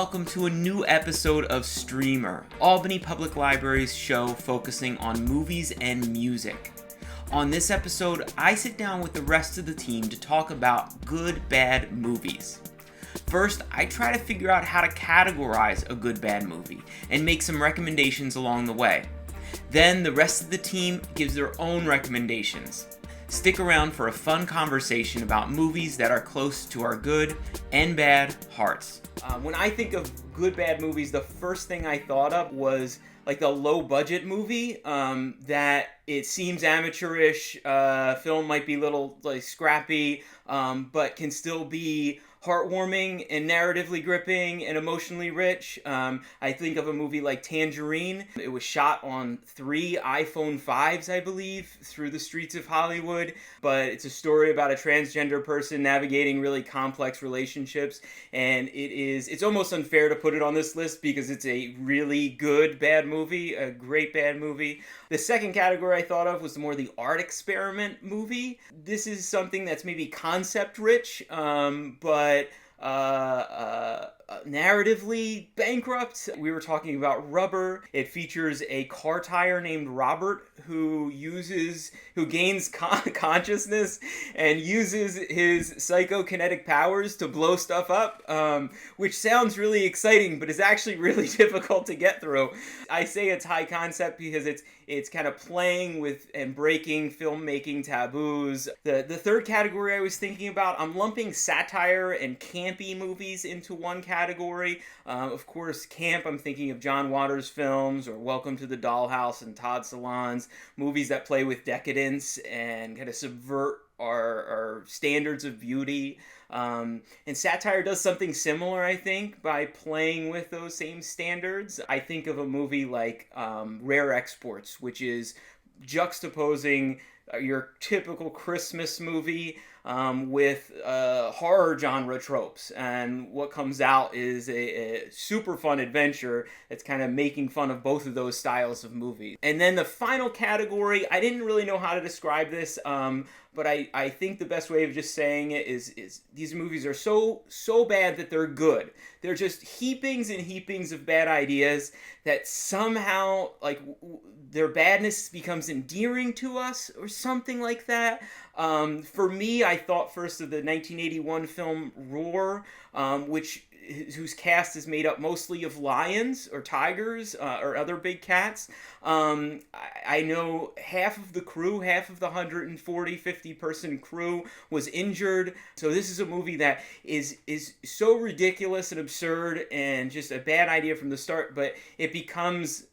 welcome to a new episode of Streamer, Albany Public Library's show focusing on movies and music. On this episode, I sit down with the rest of the team to talk about good, bad movies. First, I try to figure out how to categorize a good, bad movie and make some recommendations along the way. Then, the rest of the team gives their own recommendations. Stick around for a fun conversation about movies that are close to our good and bad hearts. When I think of good, bad movies, the first thing I thought of was like a low-budget movie that it seems amateurish. Film might be a little like scrappy, but can still be heartwarming and narratively gripping and emotionally rich. I think of a movie like Tangerine. It was shot on 3 iPhone 5s, I believe, through the streets of Hollywood, but it's a story about a transgender person navigating really complex relationships, and it's almost unfair to put it on this list because it's a really good bad movie, a great bad movie. The second category I thought of was more the art experiment movie. This is something that's maybe concept rich, but narratively bankrupt. We were talking about Rubber. It features a car tire named Robert who gains consciousness and uses his psychokinetic powers to blow stuff up, which sounds really exciting, but is actually really difficult to get through. I say it's high concept because it's kind of playing with and breaking filmmaking taboos. The third category I was thinking about, I'm lumping satire and campy movies into one category. Of course, camp, I'm thinking of John Waters films or Welcome to the Dollhouse and Todd Solondz, movies that play with decadence and kind of subvert our standards of beauty. And satire does something similar, I think, by playing with those same standards. I think of a movie like Rare Exports, which is juxtaposing your typical Christmas movie with horror genre tropes, and what comes out is a super fun adventure that's kind of making fun of both of those styles of movies. And then the final category, I didn't really know how to describe this, but I think the best way of just saying it is these movies are so bad that they're good. They're just heapings and heapings of bad ideas that somehow, like, their badness becomes endearing to us or something like that. For me, I thought first of the 1981 film Roar, whose cast is made up mostly of lions or tigers or other big cats. I know half of the crew, half of the 50 person crew was injured. So this is a movie that is so ridiculous and absurd and just a bad idea from the start, but it becomes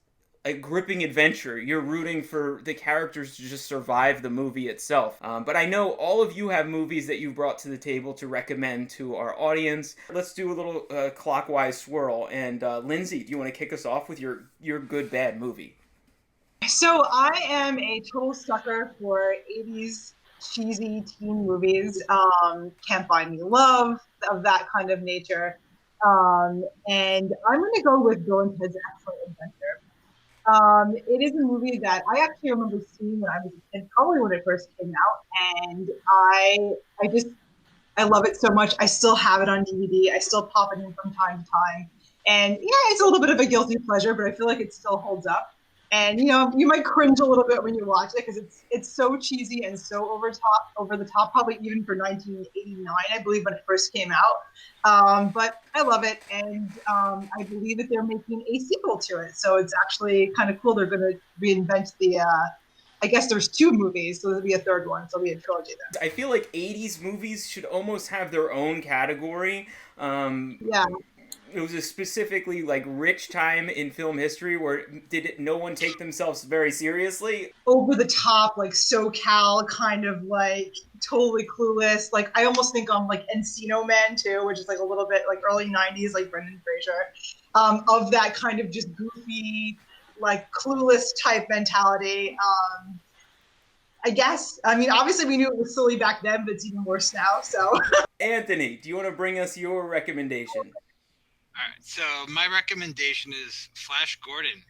a gripping adventure. You're rooting for the characters to just survive the movie itself. But I know all of you have movies that you brought to the table to recommend to our audience. Let's do a little clockwise swirl. And Lindsay, do you want to kick us off with your good, bad movie? So I am a total sucker for 80s cheesy teen movies. Can't Buy Me Love, of that kind of nature. And I'm going to go with Bill and Ted's Excellent Adventure. It is a movie that I actually remember seeing when I was a kid, probably when it first came out, and I love it so much. I still have it on DVD. I still pop it in from time to time, and yeah, it's a little bit of a guilty pleasure, but I feel like it still holds up. And you might cringe a little bit when you watch it because it's so cheesy and so over the top, probably even for 1989, I believe, when it first came out. But I love it, and I believe that they're making a sequel to it. So it's actually kind of cool. They're going to reinvent the. I guess there's 2 movies, so there'll be a third one. So it'll be a trilogy then. I feel like 80s movies should almost have their own category. Yeah. It was a specifically like rich time in film history where no one take themselves very seriously. Over the top, like SoCal, kind of like totally clueless. Like I almost think on like Encino Man too, which is like a little bit like early 90s, like Brendan Fraser, of that kind of just goofy, like clueless type mentality. I guess. I mean, obviously we knew it was silly back then, but it's even worse now. So, Anthony, do you want to bring us your recommendation? All right, so my recommendation is Flash Gordon,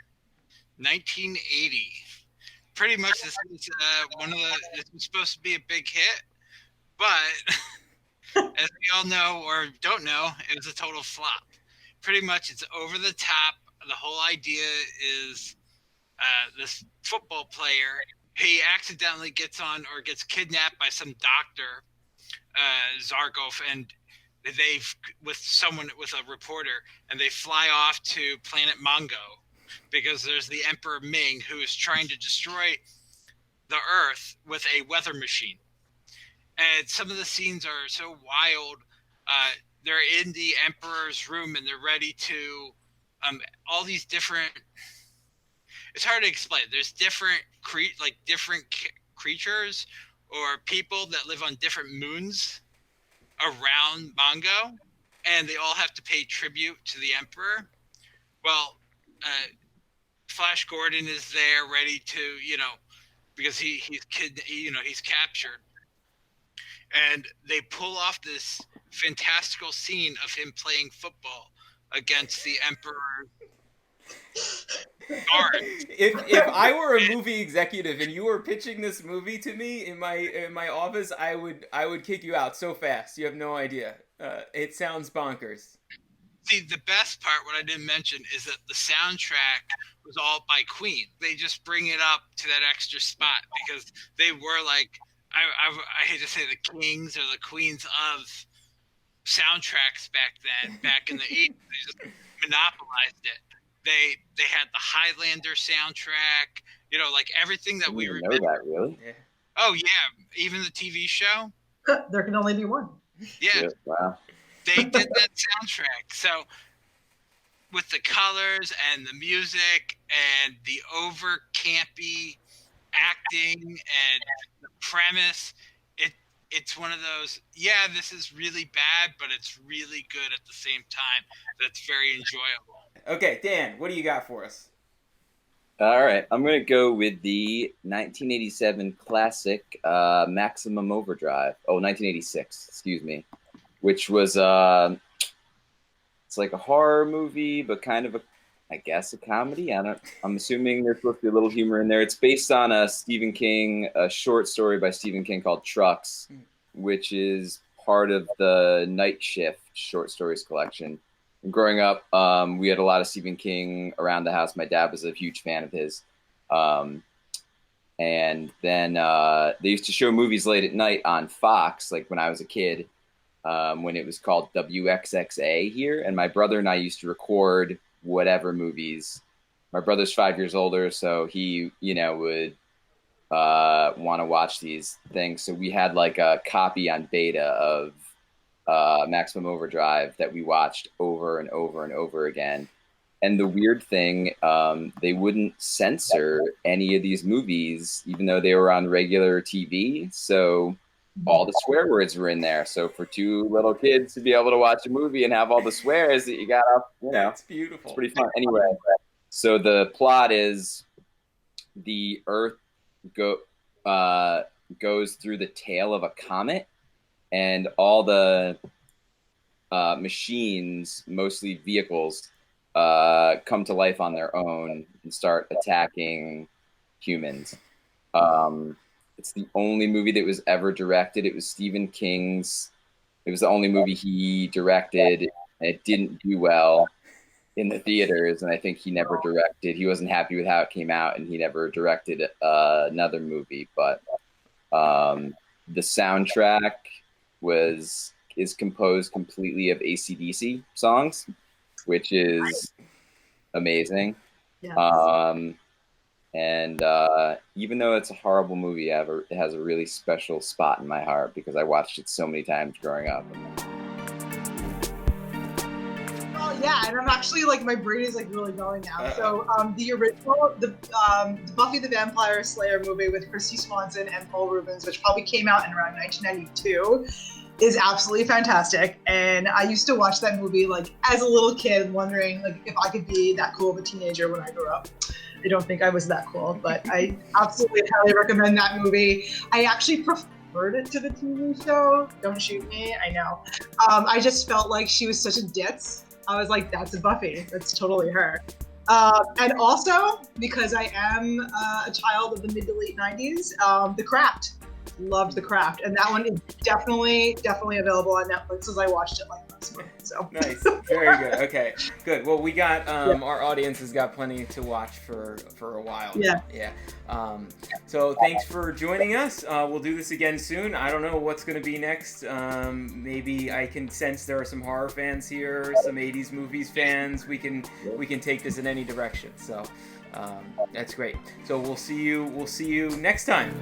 1980. Pretty much this is this was supposed to be a big hit, but as we all know or don't know, it was a total flop. pretty much it's over the top. The whole idea is this football player, he accidentally gets kidnapped by some doctor, Zarkov, and with a reporter, and they fly off to planet Mongo because there's the Emperor Ming who is trying to destroy the Earth with a weather machine. And some of the scenes are so wild. They're in the Emperor's room and they're ready to all these different. It's hard to explain. There's different creatures or people that live on different moons around Mongo, and they all have to pay tribute to the Emperor. Well, Flash Gordon is there, ready to, because he's captured, and they pull off this fantastical scene of him playing football against the Emperor. If I were a movie executive and you were pitching this movie to me in my office, I would kick you out so fast. You have no idea. It sounds bonkers. See, the best part, what I didn't mention, is that the soundtrack was all by Queen. They just bring it up to that extra spot because they were like, I hate to say the kings or the queens of soundtracks back in the 80s. They just monopolized it. They had the Highlander soundtrack, like everything that we remember. Know that, really? Yeah. Oh yeah, even the TV show. There can only be one. Yeah. Wow. They did that soundtrack. So with the colors and the music and the over campy acting and the premise, it's one of those, this is really bad, but it's really good at the same time. That's very enjoyable. Okay, Dan, what do you got for us? All right, I'm going to go with the 1987 classic Maximum Overdrive. 1986, excuse me. Which was, it's like a horror movie, but kind of a comedy. I'm assuming there's supposed to be a little humor in there. It's based on a short story by Stephen King called Trucks, which is part of the Night Shift short stories collection. And growing up, we had a lot of Stephen King around the house. My dad was a huge fan of his. And then they used to show movies late at night on Fox, like when I was a kid, when it was called WXXA here. And my brother and I used to record whatever movies. My brother's 5 years older, so he, would want to watch these things. So we had like a copy on beta of Maximum Overdrive that we watched over and over and over again. And the weird thing, they wouldn't censor any of these movies, even though they were on regular TV. So all the swear words were in there. So for two little kids to be able to watch a movie and have all the swears that you got up, It's beautiful. It's pretty fun. Anyway, so the plot is the Earth goes through the tail of a comet, and all the machines, mostly vehicles, come to life on their own and start attacking humans. It's the only movie that was ever directed. It was Stephen King's. It was the only movie he directed, and it didn't do well in the theaters. And I think he never directed. He wasn't happy with how it came out, and he never directed another movie. But the soundtrack is composed completely of AC/DC songs, which is amazing. Yes. And even though it's a horrible movie, it has a really special spot in my heart because I watched it so many times growing up. Well, yeah, and I'm actually my brain is really going now. So the original, the Buffy the Vampire Slayer movie with Christy Swanson and Paul Rubens, which probably came out in around 1992, is absolutely fantastic. And I used to watch that movie as a little kid, wondering if I could be that cool of a teenager when I grew up. I don't think I was that cool, but I absolutely highly recommend that movie. I actually preferred it to the TV show. Don't shoot me, I know. I just felt like she was such a ditz. I was like, that's a Buffy. That's totally her. And also, because I am a child of the mid to late 90s, The Craft. loved The Craft, and that one is definitely available on Netflix, as I watched it like last month. So Nice, very good. Okay, good. Well, we got our audience has got plenty to watch for a while. Yeah. Yeah. So thanks for joining us. We'll do this again soon. I don't know what's going to be next. Maybe I can sense there are some horror fans here, some 80s movies fans. We can take this in any direction. So that's great. So we'll see you next time.